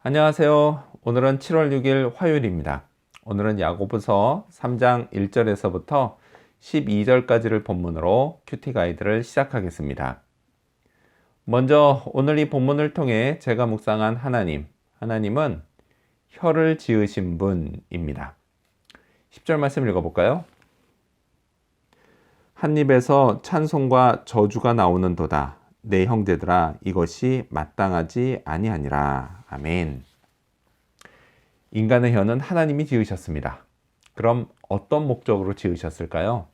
안녕하세요. 오늘은 7월 6일 화요일입니다. 오늘은 야고보서 3장 1절에서부터 12절까지를 본문으로 큐티 가이드를 시작하겠습니다. 먼저 오늘 이 본문을 통해 제가 묵상한 하나님은 혀를 지으신 분입니다. 10절 말씀 읽어볼까요? 한 입에서 찬송과 저주가 나오는도다. 내 형제들아, 이것이 마땅하지 아니하니라. 아멘. 인간의 혀는 하나님이 지으셨습니다. 그럼 어떤 목적으로 지으셨을까요?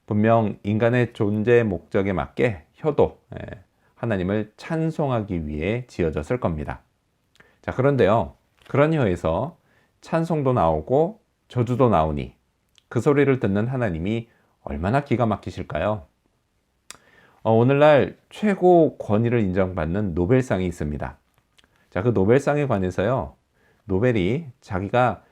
분명 인간의 존재 목적에 맞게 혀도 하나님을 찬송하기 위해 지어졌을 겁니다. 자, 그런데요, 그런 혀에서 찬송도 나오고 저주도 나오니 그 소리를 듣는 하나님이 얼마나 기가 막히실까요? 오늘날 최고 권위를 인정받는 노벨상이 있습니다. 자, 그 노벨상에 관해서요, 노벨이 자기가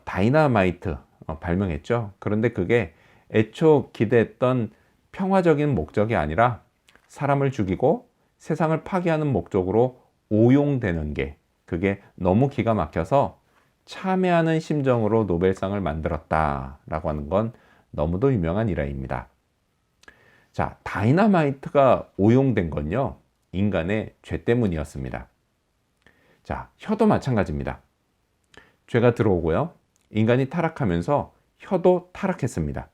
다이너마이트 발명했죠. 그런데 그게 애초 기대했던 평화적인 목적이 아니라 사람을 죽이고 세상을 파괴하는 목적으로 오용되는 게, 그게 너무 기가 막혀서 참회하는 심정으로 노벨상을 만들었다라고 하는 건 너무도 유명한 일화입니다. 자, 다이너마이트가 오용된 건요, 인간의 죄 때문이었습니다. 자, 혀도 마찬가지입니다. 죄가 들어오고요, 인간이 타락하면서 혀도 타락했습니다.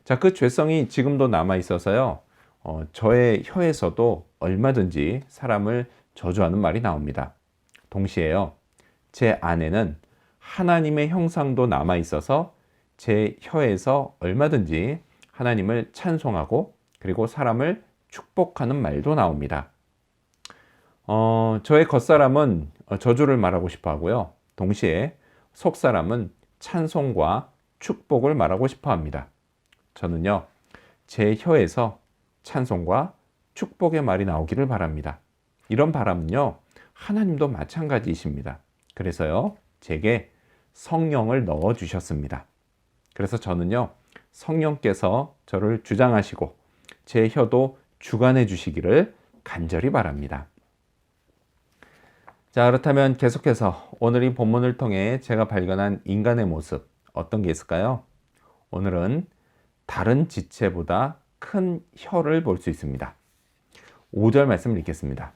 자, 그 죄성이 지금도 남아 있어서요, 저의 혀에서도 얼마든지 사람을 저주하는 말이 나옵니다. 동시에요, 제 안에는 하나님의 형상도 남아 있어서 제 혀에서 얼마든지 하나님을 찬송하고 그리고 사람을 축복하는 말도 나옵니다. 저의 겉사람은 저주를 말하고 싶어 하고요, 동시에 속사람은 찬송과 축복을 말하고 싶어 합니다. 저는요, 제 혀에서 찬송과 축복의 말이 나오기를 바랍니다. 이런 바람은요, 하나님도 마찬가지이십니다. 그래서요, 제게 성령을 넣어 주셨습니다. 그래서 저는요, 성령께서 저를 주장하시고 제 혀도 주관해 주시기를 간절히 바랍니다. 자, 그렇다면 계속해서 오늘 이 본문을 통해 제가 발견한 인간의 모습, 어떤 게 있을까요? 오늘은 다른 지체보다 큰 혀를 볼 수 있습니다. 5절 말씀을 읽겠습니다.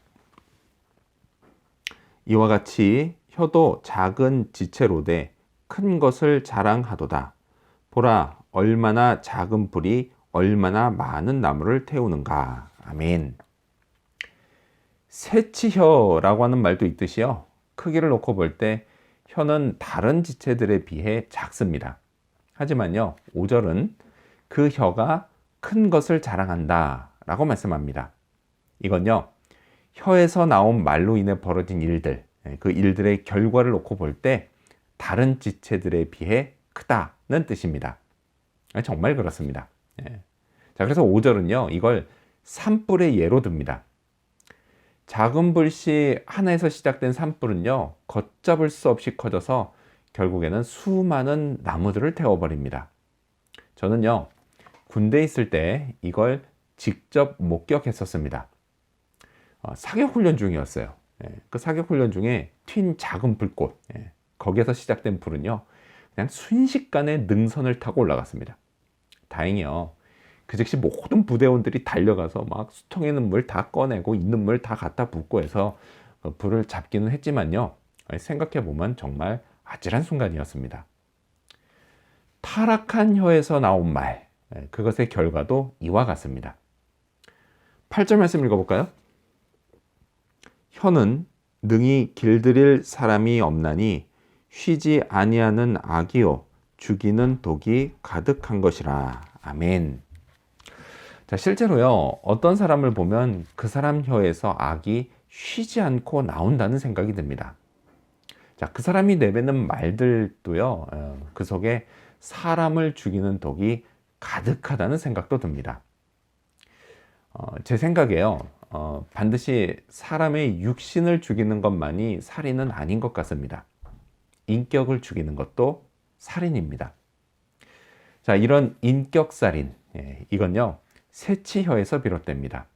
이와 같이 혀도 작은 지체로되 큰 것을 자랑하도다. 보라, 얼마나 작은 불이 얼마나 많은 나무를 태우는가. 아멘. 새치혀라고 하는 말도 있듯이요, 크기를 놓고 볼 때 혀는 다른 지체들에 비해 작습니다. 하지만요, 5절은 그 혀가 큰 것을 자랑한다 라고 말씀합니다. 이건요, 혀에서 나온 말로 인해 벌어진 일들, 그 일들의 결과를 놓고 볼 때 다른 지체들에 비해 크다는 뜻입니다. 정말 그렇습니다. 자, 그래서 5절은요, 이걸 산불의 예로 듭니다. 작은 불씨 하나에서 시작된 산불은요, 걷잡을 수 없이 커져서 결국에는 수많은 나무들을 태워버립니다. 저는요, 군대에 있을 때 이걸 직접 목격했었습니다. 사격훈련 중이었어요. 그 사격훈련 중에 튄 작은 불꽃, 거기에서 시작된 불은요, 그냥 순식간에 능선을 타고 올라갔습니다. 다행히요, 그 즉시 모든 부대원들이 달려가서 막 수통에 있는 물 다 꺼내고 있는 물 다 갖다 붓고 해서 불을 잡기는 했지만요, 생각해보면 정말 아찔한 순간이었습니다. 타락한 혀에서 나온 말, 그것의 결과도 이와 같습니다. 8절 말씀 읽어볼까요? 혀는 능히 길들일 사람이 없나니 쉬지 아니하는 악이요 죽이는 독이 가득한 것이라. 아멘. 자, 실제로요, 어떤 사람을 보면 그 사람 혀에서 악이 쉬지 않고 나온다는 생각이 듭니다. 자, 그 사람이 내뱉는 말들도요, 그 속에 사람을 죽이는 독이 가득하다는 생각도 듭니다. 제 생각에요, 반드시 사람의 육신을 죽이는 것만이 살인은 아닌 것 같습니다. 인격을 죽이는 것도 살인입니다. 자, 이런 인격살인, 이건요, 새치혀에서 비롯됩니다.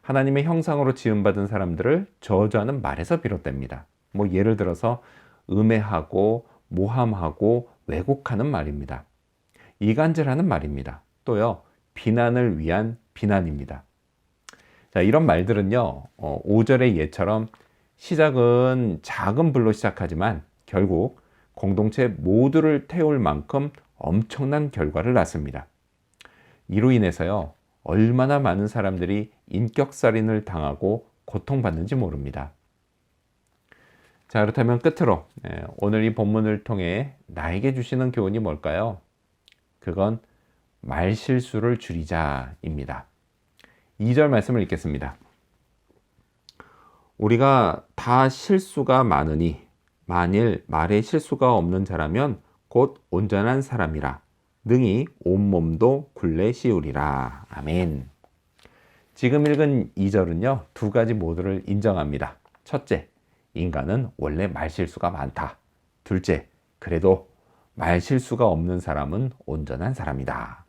하나님의 형상으로 지음받은 사람들을 저주하는 말에서 비롯됩니다. 뭐 예를 들어서 음해하고 모함하고 왜곡하는 말입니다. 이간질하는 말입니다. 또요, 비난을 위한 비난입니다. 자, 이런 말들은요, 5절의 예처럼 시작은 작은 불로 시작하지만 결국 공동체 모두를 태울 만큼 엄청난 결과를 낳습니다. 이로 인해서요, 얼마나 많은 사람들이 인격살인을 당하고 고통받는지 모릅니다. 자, 그렇다면 끝으로 오늘 이 본문을 통해 나에게 주시는 교훈이 뭘까요? 그건 말실수를 줄이자입니다. 2절 말씀을 읽겠습니다. 우리가 다 실수가 많으니 만일 말에 실수가 없는 자라면 곧 온전한 사람이라 능히 온몸도 굴레 씌우리라. 아멘. 지금 읽은 2절은요, 두 가지 모두를 인정합니다. 첫째, 인간은 원래 말실수가 많다. 둘째, 그래도 말실수가 없는 사람은 온전한 사람이다.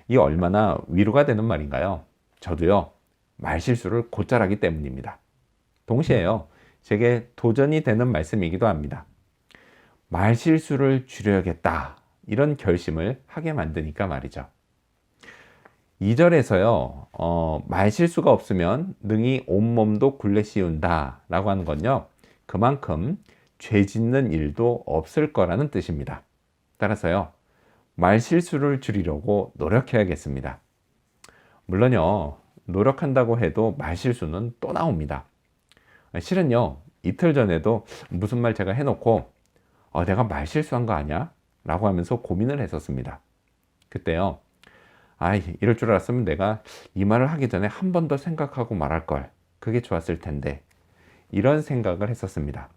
이 얼마나 위로가 되는 말인가요? 저도요, 말실수를 곧잘 하기 때문입니다. 동시에요, 제게 도전이 되는 말씀이기도 합니다. 말실수를 줄여야겠다, 이런 결심을 하게 만드니까 말이죠. 2절에서요, 말실수가 없으면 능히 온몸도 굴레 씌운다 라고 하는 건요, 그만큼 죄 짓는 일도 없을 거라는 뜻입니다. 따라서요, 말실수를 줄이려고 노력해야겠습니다. 물론요, 노력한다고 해도 말실수는 또 나옵니다. 실은요, 이틀 전에도 무슨 말 제가 해놓고 내가 말실수한 거 아니야? 라고 하면서 고민을 했었습니다. 그때요, 이럴 줄 알았으면 내가 이 말을 하기 전에 한 번 더 생각하고 말할 걸. 그게 좋았을 텐데. 이런 생각을 했었습니다.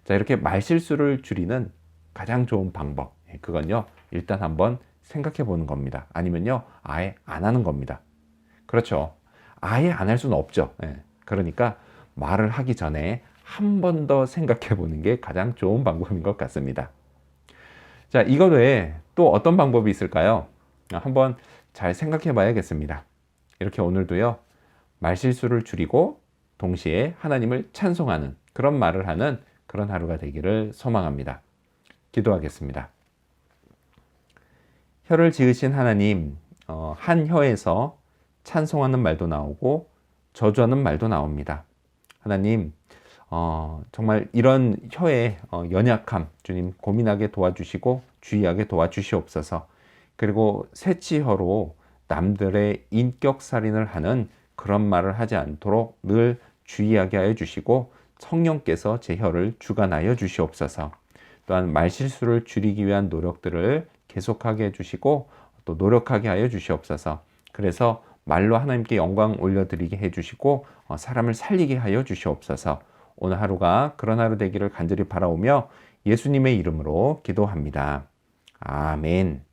자, 이렇게 말실수를 줄이는 가장 좋은 방법. 그건요, 일단 한번 생각해 보는 겁니다. 아니면요, 아예 안 하는 겁니다. 그렇죠. 아예 안 할 수는 없죠. 그러니까 말을 하기 전에 한 번 더 생각해 보는 게 가장 좋은 방법인 것 같습니다. 자, 이거 외에 또 어떤 방법이 있을까요? 한번 잘 생각해 봐야겠습니다. 이렇게 오늘도요, 말실수를 줄이고 동시에 하나님을 찬송하는 그런 말을 하는 그런 하루가 되기를 소망합니다. 기도하겠습니다. 혀를 지으신 하나님, 한 혀에서 찬송하는 말도 나오고 저주하는 말도 나옵니다. 하나님, 정말 이런 혀의 연약함, 주님 고민하게 도와주시고 주의하게 도와주시옵소서. 그리고 새치혀로 남들의 인격살인을 하는 그런 말을 하지 않도록 늘 주의하게 하여 주시고 성령께서 제 혀를 주관하여 주시옵소서. 또한 말실수를 줄이기 위한 노력들을 계속하게 해주시고 또 노력하게 하여 주시옵소서. 그래서 말로 하나님께 영광 올려드리게 해주시고 사람을 살리게 하여 주시옵소서. 오늘 하루가 그런 하루 되기를 간절히 바라오며 예수님의 이름으로 기도합니다. 아멘.